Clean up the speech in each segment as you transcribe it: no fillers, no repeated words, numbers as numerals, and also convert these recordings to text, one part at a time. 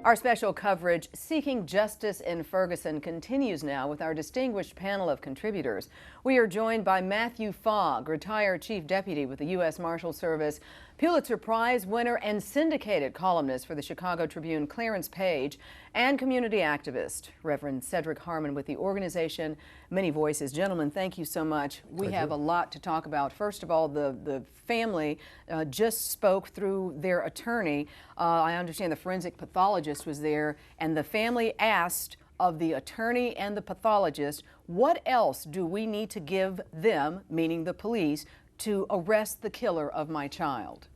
Our special coverage, Seeking Justice in Ferguson, continues now with our distinguished panel of contributors. We are joined by Matthew Fogg, retired Chief Deputy with the U.S. Marshal Service, Pulitzer Prize winner and syndicated columnist for the Chicago Tribune, Clarence, and community activist, Reverend Cedric Harmon with the organization Many Voices. Gentlemen, thank you so much. We have a lot to talk about. First of all, the family just spoke through their attorney. I understand the forensic pathologist was there, and the family asked of the attorney and the pathologist, what else do we need to give them, meaning the police, to arrest the killer of my child?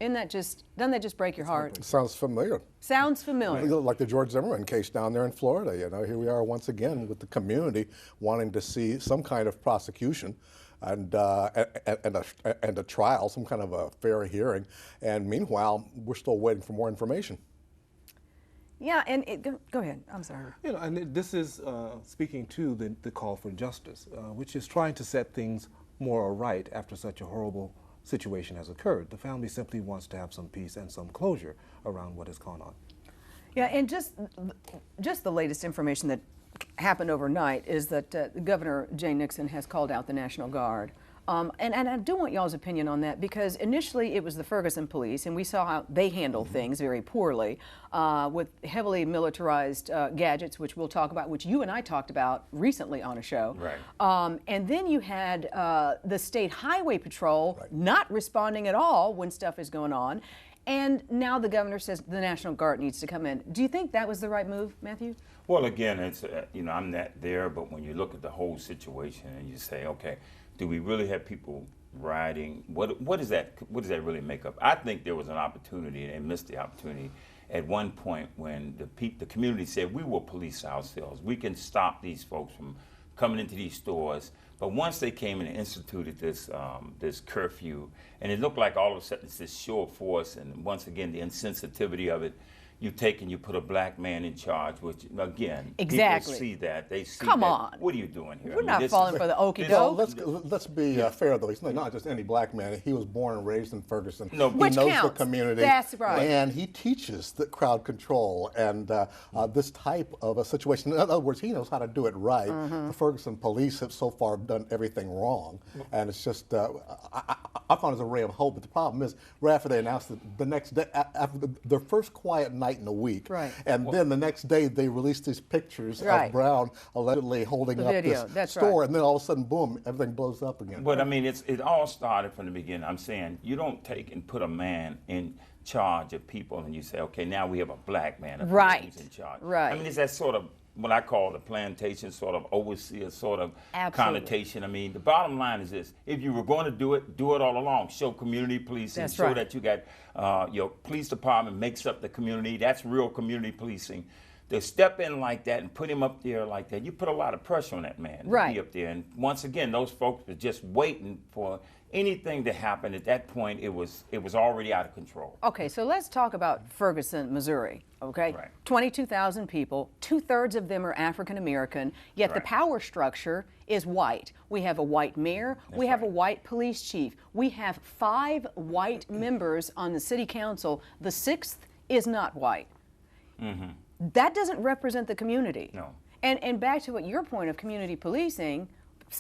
Doesn't that just break your heart? Sounds familiar. Sounds familiar. Like the George Zimmerman case down there in Florida. You know, here we are once again with the community wanting to see some kind of prosecution and a trial, some kind of a fair hearing. And meanwhile, we're still waiting for more information. Yeah, and go ahead. I'm sorry. You know, and this is speaking to the call for justice, which is trying to set things more right after such a horrible situation has occurred. The family simply wants to have some peace and some closure around what has gone on. Yeah, and just the latest information that happened overnight is that Governor Jay Nixon has called out the National Guard. And I do want y'all's opinion on that, because initially it was the Ferguson police, and we saw how they handled things very poorly with heavily militarized gadgets, which we'll talk about, which you and I talked about recently on a show. Right. And then you had the State Highway Patrol not responding at all when stuff is going on. And now the governor says the National Guard needs to come in. Do you think that was the right move, Matthew? Well, again, it's you know, I'm not there, but when you look at the whole situation and you say, okay, do we really have people riding? What does that really make up? I think there was an opportunity, and they missed the opportunity at one point when the community said, we will police ourselves. We can stop these folks from coming into these stores. But once they came and instituted this this curfew, and it looked like all of a sudden it's this show of force, and once again the insensitivity of it. You take and you put a black man in charge, which again, people see that. They see Come that. on. What are you doing here? We're not falling for the okie doke. Well, let's be fair though. He's not just any black man. He was born and raised in Ferguson. No, he which knows counts. the community. That's right. And he teaches the crowd control and this type of a situation. In other words, he knows how to do it right. The Ferguson police have so far done everything wrong, and it's just I found it as a ray of hope. But the problem is, right after they announced it, the next day, after their first quiet night in a week, and then the next day they released these pictures of Brown allegedly holding up this store, and then all of a sudden, boom, everything blows up again. But I mean, it all started from the beginning. I'm saying you don't take and put a man in charge of people and you say, okay, now we have a black man who's in charge. I mean, it's that sort of what I call the plantation sort of overseer sort of connotation. I mean, the bottom line is this: if you were going to do it all along. Show community policing. Show that you got your police department makes up the community. That's real community policing. To step in like that and put him up there like that, you put a lot of pressure on that man to be up there. And once again, those folks were just waiting for anything to happen. At that point, it was already out of control. Okay, so let's talk about Ferguson, Missouri. Okay, 22,000 people, 2/3 of them are African American, yet the power structure is white. We have a white mayor, we have a white police chief, we have 5 white members on the city council. The 6th is not white. That doesn't represent the community. No. And back to what your point of community policing,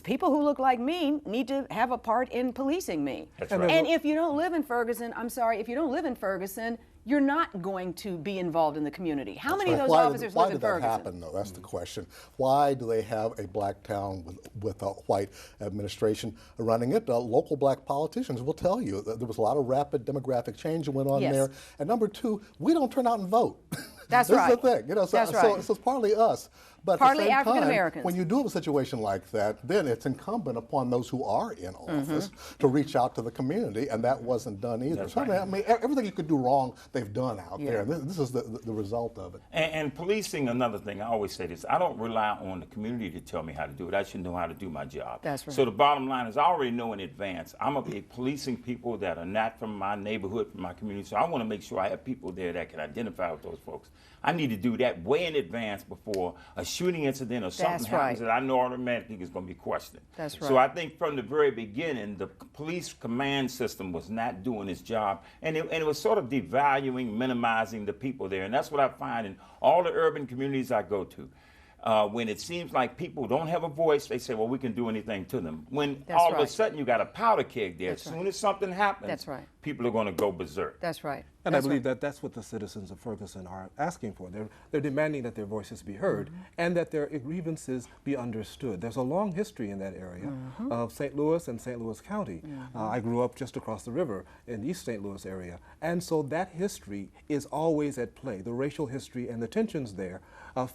people who look like me need to have a part in policing me. That's right. And if you don't live in Ferguson, I'm sorry, if you don't live in Ferguson, you're not going to be involved in the community. How many of those officers live in Ferguson? Why did that happen, though? That's the question. Why do they have a black town with a white administration running it? Local black politicians will tell you that there was a lot of rapid demographic change that went on there. And number 2, we don't turn out and vote. That's this right. is the thing. You know, so it's partly us. But partly at the same African time, Americans. when you do have a situation like that, then it's incumbent upon those who are in office to reach out to the community, and that wasn't done either. So I mean, everything you could do wrong, they've done out there. And this is the result of it. And policing, another thing, I always say this, I don't rely on the community to tell me how to do it. I should know how to do my job. That's right. So the bottom line is I already know in advance, I'm going to be policing people that are not from my neighborhood, from my community. So I want to make sure I have people there that can identify with those folks. I need to do that way in advance before a shooting incident or something happens that I know automatically is going to be questioned. That's right. So I think from the very beginning, the police command system was not doing its job, and it was sort of devaluing, minimizing the people there. And that's what I find in all the urban communities I go to. When it seems like people don't have a voice, they say, well, we can do anything to them. When all of a sudden you got a powder keg there, as soon as something happens, people are going to go berserk. That's right. And I believe that that's what the citizens of Ferguson are asking for. They're demanding that their voices be heard and that their grievances be understood. There's a long history in that area of St. Louis and St. Louis County. I grew up just across the river in East St. Louis area. And so that history is always at play. The racial history and the tensions there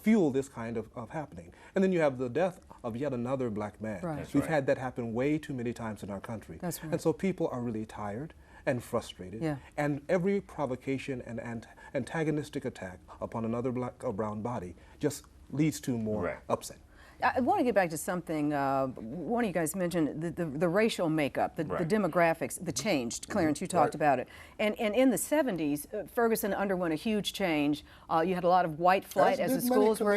fuel this kind of happening. And then you have the death of yet another black man. We've had that happen way too many times in our country. And so people are really tired and frustrated. And every provocation and antagonistic attack upon another black or brown body just leads to more upset. I want to get back to something one of you guys mentioned, the racial makeup, the demographics, the change. Clarence, you talked about it. And in the 70s, Ferguson underwent a huge change. You had a lot of white flight as the schools were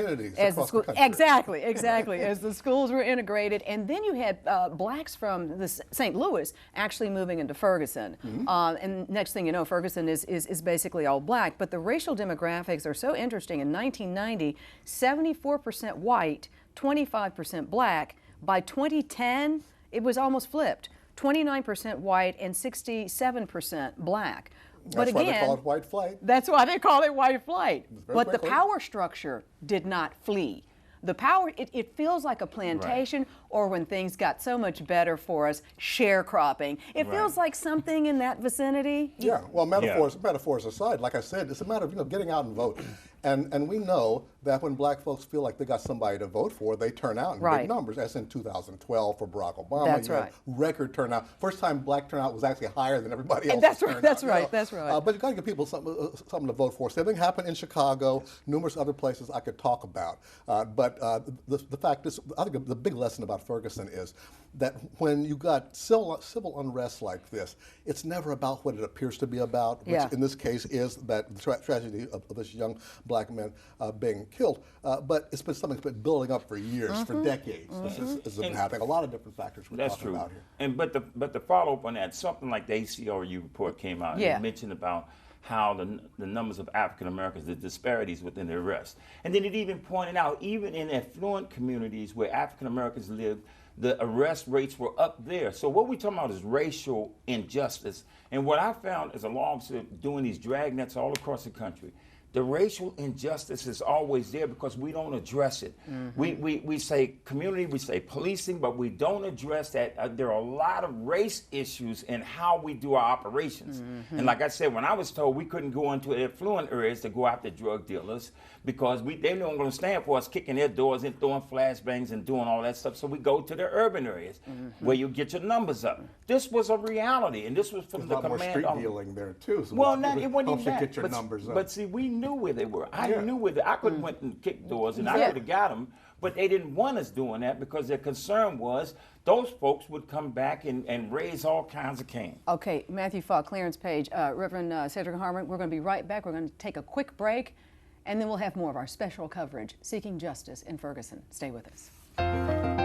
exactly as the schools were integrated. And then you had blacks from St. Louis actually moving into Ferguson. And next thing you know, Ferguson is basically all black. But the racial demographics are so interesting. In 1990, 74% white, 25% black. By 2010, it was almost flipped. 29% white and 67% black. But that's why they call it white flight. That's why they call it white flight. But the power structure did not flee. The power, it feels like a plantation, or when things got so much better for us, sharecropping. It feels like something in that vicinity. Yeah, well, metaphors aside, like I said, it's a matter of getting out and vote. And we know that when black folks feel like they got somebody to vote for, they turn out in big numbers, as in 2012 for Barack Obama. That's right. Record turnout. First time black turnout was actually higher than everybody else. That's right. That's right. But you got to give people something to vote for. Same thing happened in Chicago, numerous other places I could talk about. But the fact is, I think the big lesson about Ferguson is that when you got civil unrest like this, it's never about what it appears to be about, which in this case is that the tragedy of this young black man being killed. But it's been something that's been building up for years, for decades. This has been happening. A lot of different factors we're talking about here. And but the follow up on that, something like the ACLU report came out and mentioned about how the numbers of African Americans, the disparities within the arrest. And then it even pointed out, even in affluent communities where African Americans live, the arrest rates were up there. So what we're talking about is racial injustice. And what I found as a law officer doing these dragnets all across the country, the racial injustice is always there because we don't address it. We say community, we say policing, but we don't address that. There are a lot of race issues in how we do our operations. And like I said, when I was told we couldn't go into affluent areas to go after drug dealers because they weren't going to stand for us kicking their doors and throwing flashbangs and doing all that stuff. So we go to the urban areas where you get your numbers up. This was a reality, and this was from the command. There's a lot more street dealing there too. So well, it wasn't even that. Get your numbers up. But see, we knew where they were. I knew where I could have went and kicked doors, and I could have got them. But they didn't want us doing that because their concern was those folks would come back and raise all kinds of cane. Okay, Matthew Fogg, Clarence Page, Reverend Cedric Harmon, we're going to be right back. We're going to take a quick break, and then we'll have more of our special coverage, Seeking Justice in Ferguson. Stay with us.